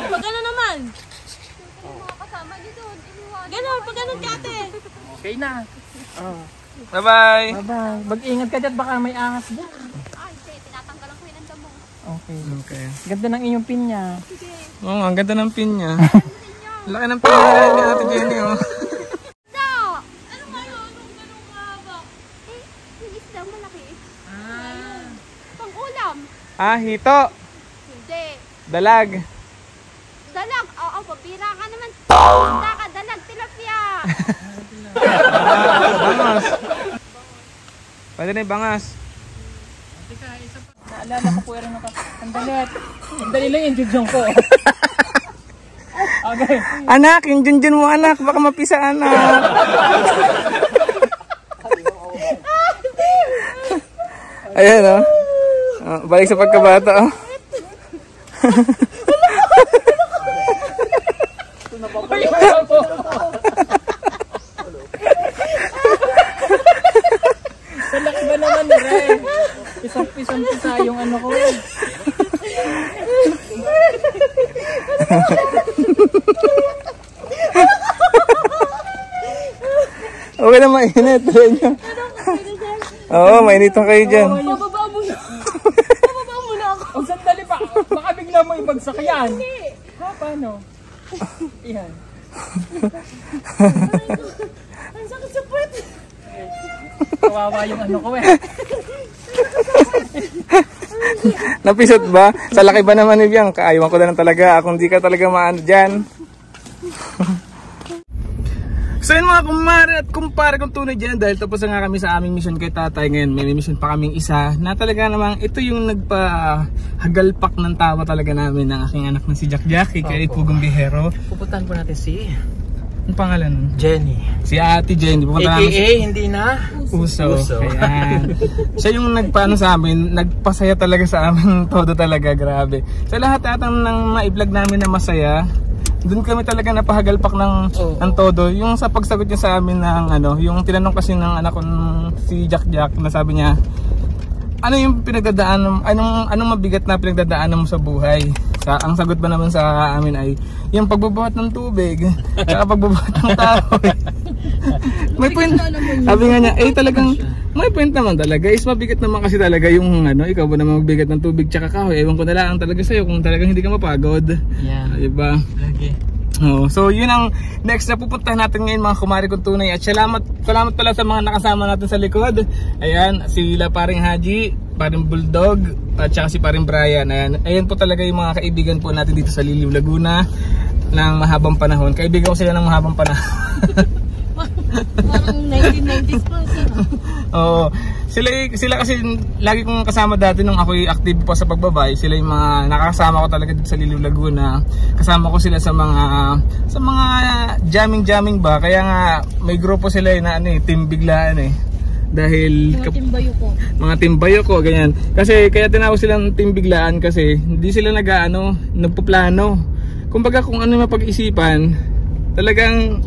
Pag ano naman? Ganon, pag ganun ka ate. Okay na. Bye-bye. Bye-bye. Mag-ingat ka dyan, baka may ahas dyan. Ay, tinatanggalan ko yun ang damo. Okay. Ganda ng inyong pin niya. Oo, ang ganda ng pin niya. Laki ng pin niya ni Ate Jenny, oh. Ano nga yun? Anong ganun mahaba? Yung isda malaki. Pang-ulam. Hito. Hindi. Dalag. Dalag. Oo, pabira ka naman. Isda ka, dalag, tilapia. Bangas. Pwede na yung bangas. Naalala ko po rin ng sandalit. Sandali lang yung judyong ko. Okay. Anak, yung junjun mo anak. Baka mapisa anak. Ayan oh. Balik sa pagkabata oh. Sa laki ba naman na rin? Pisang-pisa yung ano ko. Okay na mainit. Oo, mainitan kayo dyan. Bababa mo na. Bababa mo na ako. O sandali pa, baka bigla mo ibagsak yan. Ha, paano? Iyan. Ang sakit sa puwet. Kawawa yung ano ko eh. Napisot ba? Sa laki ba naman ni Biang? Kaayawan ko na lang talaga. Kung di ka talaga maano dyan. So yun mga kumare at kumpare kong tunay dyan, dahil tapos na nga kami sa aming mission kay tatay. Ngayon may mission pa kaming isa na talaga namang ito yung nagpahagalpak ng tawa talaga namin ng aking anak na si Jack Jackie kay Pugong Bihero. Pupuntahan po natin si Anong pangalan nun? Jenny. Si Ate Jenny. AKA hindi na Uso. Ayan. Siya yung nagpaano sa amin, nagpasaya talaga sa amin todo talaga, grabe. Sa lahat atang ng ma-vlog namin na masaya, doon kami talaga napahagalpak ng todo. Yung sa pagsagot niya sa amin ng ano, yung tinanong kasi ng anak ko si Jack na sabi niya, ano yung pinagdadaanan, anong mabigat na pinagdadaanan mo sa buhay? Ang sagot ba naman sa amin ay yung pagbubuhat ng tubig, saka pagbubuhat ng tao. May point. Sabi nga niya, talagang may point naman talaga. Is mabigat naman kasi talaga yung ano, ikaw ba naman magbigat ng tubig tsaka kahoy. Ewan ko na lang talaga sa'yo kung talagang hindi ka mapagod. Yeah. Diba? Okay. Oh, so yun ang next na pupuntahan natin ngayon mga kumari kong tunay. At salamat pala sa mga nakasama natin sa likod. Ayan, sila paring Haji, paring Bulldog, at saka si paring Brian. Ayan po talaga yung mga kaibigan po natin dito sa Liliw, Laguna ng mahabang panahon. Kaibigan ko sila ng mahabang panahon. Parang 1990s pa. Oo. Sila kasi lagi kong kasama dati nung ako'y active pa sa pagbabay. Sila yung mga nakakasama ko talaga dito sa Liliw, Laguna. Kasama ko sila sa mga jamming ba. Kaya nga may grupo sila na team biglaan dahil mga timbayo ko ganyan. Kasi kaya tinawag silang team biglaan kasi hindi sila nagpaplano. Kumbaga kung ano yung mapag-isipan, talagang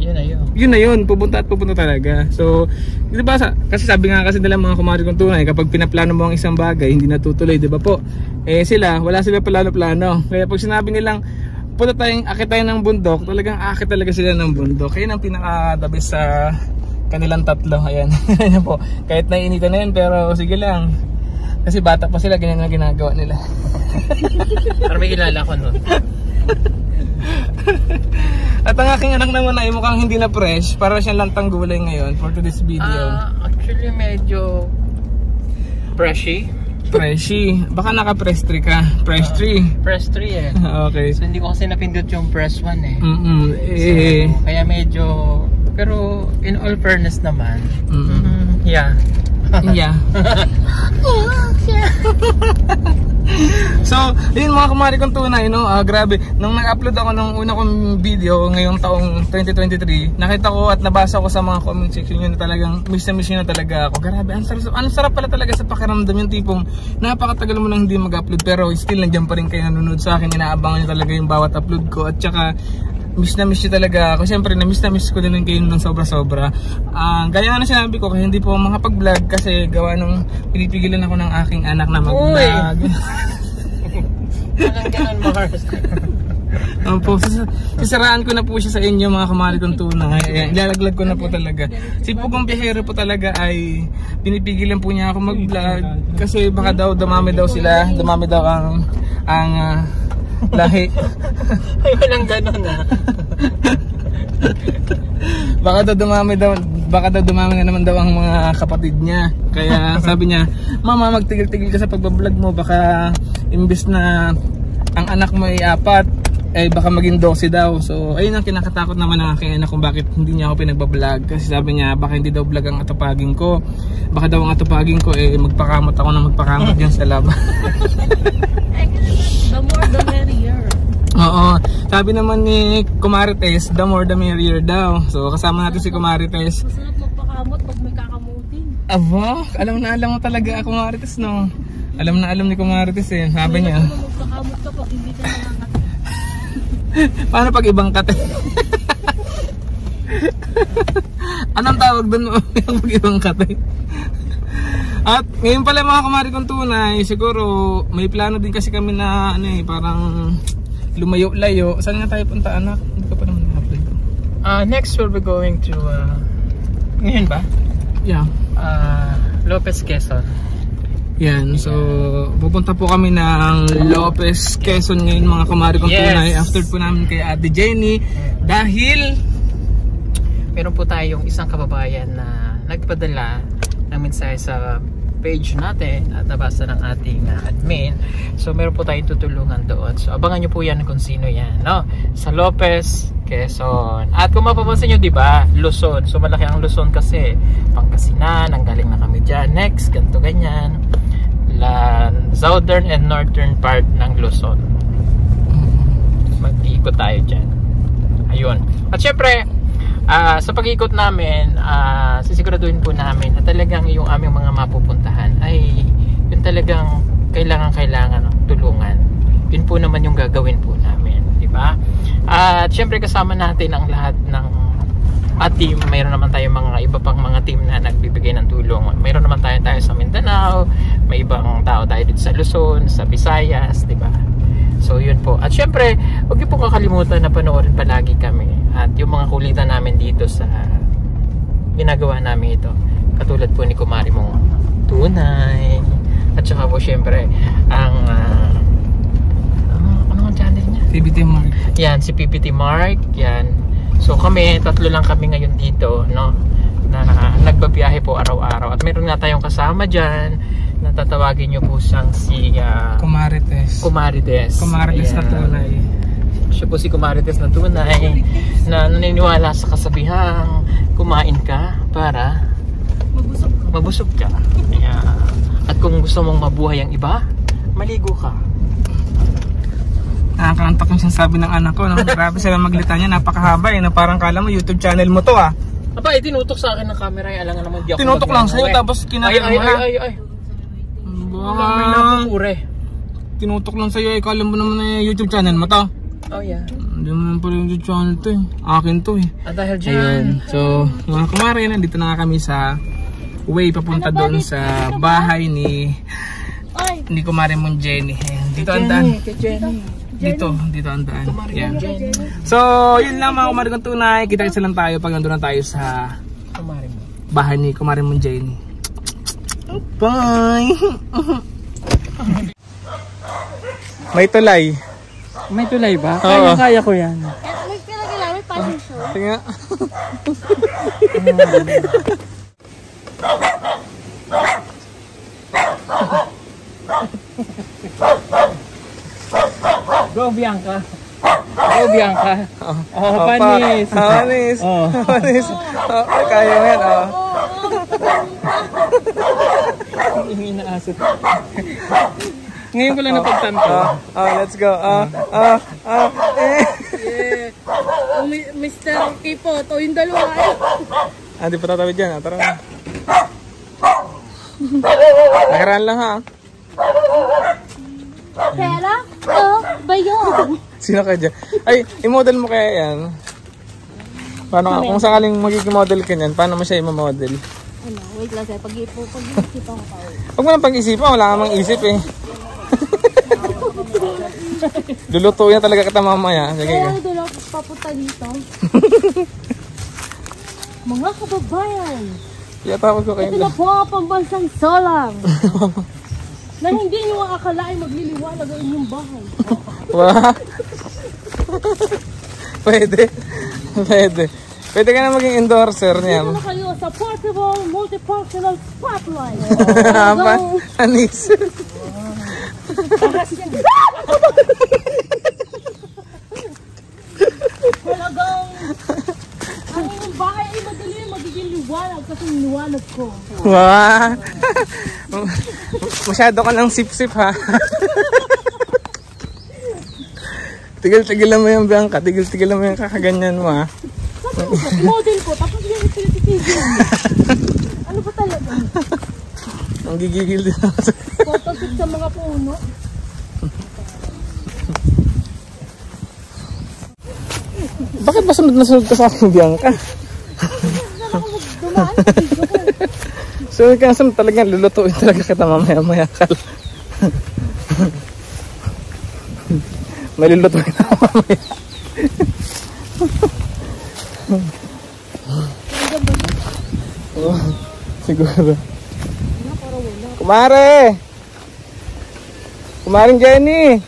yun na yun, pupunta talaga. So, di ba kasi sabi nga kasi nila mga kumari kong tunay, kapag pinaplano mo ang isang bagay, hindi natutuloy, di ba po? Sila, wala sila plano. Kaya pag sinabi nilang akit tayo ng bundok, talagang akit talaga sila ng bundok. Kaya ang pinaka-the best sa kanilang tatlo. Ayan. Ayan po. Kahit naiinitan na yun, pero sige lang. Kasi bata pa sila, ganyan na ginagawa nila. Para may kilala ko nun. At ang aking anak naman ay mukhang hindi na fresh. Para siyang lantang gulay ngayon for today's video. Actually medyo freshy. Baka naka-press 3 ka. Press 3. Press 3 Okay. So hindi ko kasi napindot yung press 1 So, kaya medyo, pero in all fairness naman. Yeah. So, yun mga kumari kong tunay, grabe. Nung nag-upload ako ng una kong video ngayong taong 2023, nakita ko at nabasa ko sa mga comment section yun na talagang miss na talaga ako. Grabe, ang sarap pala talaga sa pakiramdam yung tipong napakatagal mo nang hindi mag-upload pero still nandiyan pa rin kayo nanonood sa akin, inaabangan nyo talaga yung bawat upload ko at saka miss nyo talaga ako. Siyempre na-miss ko din kayo ng sobra-sobra. Gaya nga na sinabi ko, kaya hindi po makapag-vlog kasi gawa nung pinipigilan ako ng aking anak na mag-vlog. Walang ganun, Mars. Opo, sisaraan ko na po siya sa inyo mga kumari kong tunay. Ayan, ilalaglag ko na po talaga. Si Pugong Biyahero po talaga ay pinipigilan po niya ako mag-vlog kasi baka daw dumami daw sila, dumami daw ang lahi. Ay, walang ganon ah. Baka daw dumami na naman daw ang mga kapatid niya. Kaya sabi niya, Mama, magtigil-tigil ka sa pagbablog mo, baka imbis na ang anak mo ay 4, eh baka maging 12 daw. So ayun ang kinakatakot naman ng aking anak kung bakit hindi niya ako pinagbablog. Kasi sabi niya baka hindi daw vlog ang atupagin ko. Baka daw ang atupagin ko eh magpakamot ako na magpakamot dyan sa lab. The more the merrier. Oo, sabi naman ni Kumarites, the more the merrier daw. So kasama natin si Kumarites. Masarap magpakamot pag may kakamutin. Aba, alam mo talaga ako Kumarites, no? Alam ni Kumarites eh, sabi niya. Magpakamot ka pag hindi ka nakakati. Paano pag ibang kate? Anong tawag doon yung pag ibang kate? At ngayon pala mga kumari kong tunay, siguro may plano din kasi kami na parang lumayo-layo. Saan nga tayo punta, anak? Hindi ka pa naman na-upload. Next we'll be going to ngayon ba? Yeah. Lopez, Quezon. Yan, so pupunta po kami ng Lopez, Quezon ngayon mga kumari kong tunay. After po namin kay Ate Jenny. Dahil meron po tayong isang kababayan na nagpadala ng mensahe sa page natin at nabasa ng ating admin. So meron po tayong tutulungan doon. So abangan nyo po yan kung sino yan, no? Sa Lopez, Quezon. At kung mapapansin nyo, diba, Luzon. So malaki ang Luzon kasi Pangasinan, nanggaling na kami dyan. Next, ganito ganyan. Southern and northern part ng Luzon. Mag-iikot tayo dyan. Ayun. At syempre, sa pag-ikot namin, sisiguraduhin po namin na talagang yung aming mga mapupuntahan ay yung talagang kailangan ng tulungan. Yun po naman yung gagawin po namin, di ba? At syempre kasama natin ang lahat ng team. Mayroon naman tayong mga iba pang mga team na nagbibigay ng tulong. Mayroon naman tayo sa Mindanao, may ibang tao tayo dito sa Luzon, sa Visayas, di ba? So yun po. At syempre, huwag niyo po kakalimutan na panoorin palagi kami. At yung mga kulitan namin dito sa ginagawa namin ito. Katulad po ni Kumari mong tunay. At saka po syempre, ang ano ang channel niya? PPT Mark. Yan, si PPT Mark. Yan. So kami, 3 lang kami ngayon dito, no? Na nagbabiyahe po araw-araw. At meron nga tayong kasama dyan. Natatawagin nyo po siyang si Kumarites. Kumarites na tunay. Siya po si Kumarites na tunay na naniniwala sa kasabihang kumain ka para mabusog ka. Ayan. At kung gusto mong mabuhay ang iba, maligo ka. Nakakantak yung sinasabi ng anak ko, no? Grabe sila maglita niya, napakahaba eh, no? Parang kala mo YouTube channel mo to ah. Aba, tinutok sa akin ng camera, alangan naman di ako. Tinutok lang sa'yo, tapos kinakain mo na. Ay. May napupure. Tinutok lang sa'yo, kala mo naman na YouTube channel mo to. Oh yeah. Hindi mo naman pala yung YouTube channel to eh. Akin to eh. At dahil dyan. Ayun. So, mga kumari, nandito na kami sa way papunta doon sa bahay ni Kumari mong Jenny. Ayan. Dito ang daan. Dito ang daan. Yan. So, yun lang mga kumari kong tunay. Kita-kita lang tayo pag nandun na tayo sa bahay ni Kumari mong Jenny. Bye! May tulay. May tulay ba? Oo. Kaya ko yan. May pinag-ilawin pa rin siya. Tinga. Go Bianca. Go Bianca. Panis. Panis. Panis. Kaya mo yan. Hindi inaasot. Ngayon ko lang napagtanto. Let's go. Mr. Kipot, o yung dalawa Di pa tatawid dyan. Tara na. Nakaraan lang ha. Pera? Oh, bayo. Sino ka dyan? Ay, i-model mo kaya yan. Paano kung sakaling magiging model ka niyan, paano mo siya i-model? Ano, wait lang sa'yo. Pag-iisipan ko pa. Huwag mo nang pag-isipan, wala ka mang isip eh. Lulutuin na talaga kita mamaya. Sige. Kaya doon ako papunta dito. Mga kababayan, Tawag ko kayo. ito na po ang pambansang salang. Na hindi nyo akalain magliliwanag ang inyong bahay. Wow. Pwede. Pwede ka na maging endorser niya. Dito na kayo sa portable multifunctional spotlight. Anis. Talagang ang inyong bahay ay madali magiging liwanag kasi liwanag ko. Wow. Masyado ka ng sip-sip ha. Tigil-tigilan mo yung Bianca. Tigil-tigilan mo yung kakaganyan mo ha. Model ko, tapos yung pinatitigil. Ano ba talaga? Ang gigigil din ako. Photoshoot sa mga puno. Bakit ba sunod na sunod ka sa akin, Bianca? Dumaan sa video ko. So, kaya sunod talaga, lulutuin talaga kita mamaya-maya ka. May lulutuin na mamaya. Oh, siguro. Kumare! Kumaring Jenny!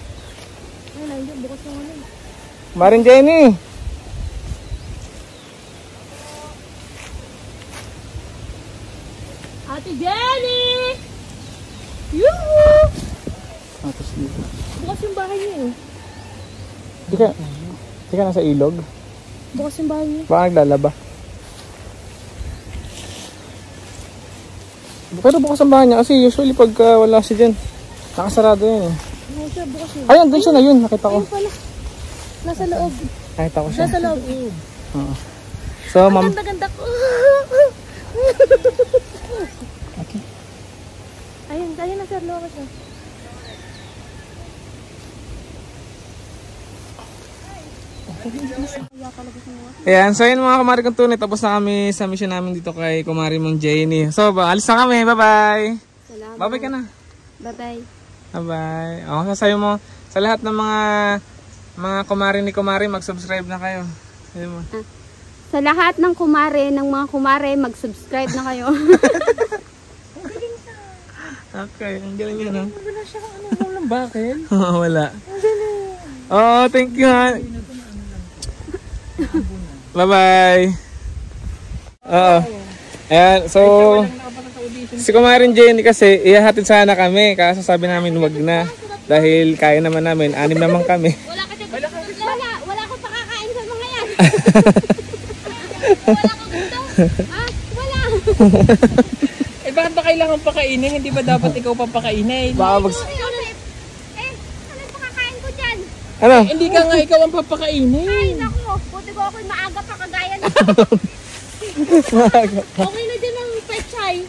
Kumaring Jenny! Ate Jenny! Yoo! Tapos dito. Bukas yung bahay niyo eh. Di ka nasa ilog? Bukas yung bahay niyo. Baka naglalaba? Pero bukas ang bahay niya kasi usually pagka wala si Jen, nakasarado yan eh. Ano siya, bukas yun. Ayun, dun siya na yun, nakita ko. Ayun pala. Nasa loob. Nakita ko siya. Nasa loob. Oo. So, Ang ma'am, ganda-ganda ko. okay. Ayun na sir, lumabas na. Ayan, so yun mga kumari kong tunay, tapos na kami sa mission namin dito kay kumari mong Jenny. So, alis na kami, bye-bye! Salamat. Bye-bye ka na. Bye-bye. Bye-bye. O, sasayo mo, sa lahat ng mga kumari ni kumari, mag-subscribe na kayo. Sabi mo. Sa lahat ng mga kumare, mag-subscribe na kayo. Okay, ang galing yun, no? Wala siya kung anong walang bakit. Wala. Oh, thank you, ha. Bye-bye. Oo. Ayan, so, si Kumarin Jenny kasi, ihahatid sana kami. Kaso sabi namin, wag na. Dahil kaya naman namin, 6 naman kami. Wala ka dyan. Wala akong pakakain sa mga yan. Wala kang gusto. Wala. Eh bakit ba kailangan pakainin? Hindi ba dapat ikaw papakainin? Baka Ano yung pakakain ko dyan? Ano? Hindi ka nga ikaw ang papakainin. Ay, naku. Buti ko ako'y maaga pa kagaya na. Okay na din ang pechay.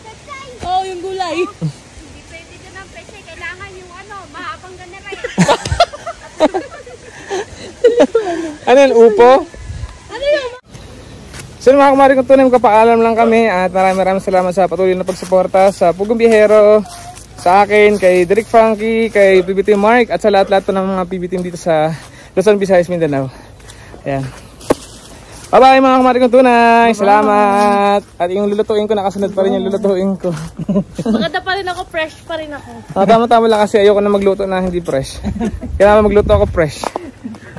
Pechay. Oo, yung gulay. Hindi pwede dyan ang pechay. Kailangan yung mahabang ganaray. Ano yun, upo? Ano yun? So mga kumari kong tunay, magpapaalam lang kami at maraming salamat sa patuloy na pagsuporta sa Pugong Biyahero, sa akin, kay Derek Frankie, kay PB Team Mark at sa lahat-lahat ng mga PB Team dito sa Luzon, Visayas, Mindanao. Ayan. Bye-bye mga kumari kong tunay. Salamat. At yung lulutuin ko, nakasunod pa rin yung lulutuin ko. Maganda pa rin ako, fresh pa rin ako. Tama-tama lang kasi ayoko na magluto na hindi fresh. Kailangan magluto ako fresh.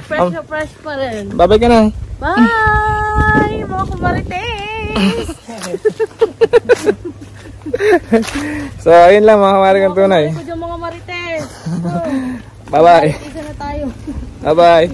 Fresh na fresh pa rin. Bye-bye ka na. Bye! Mga kumarites! So ayun lang mga kumari kong tunay. Ako dyan mga marites. Bye-bye. Isa na tayo. Bye-bye.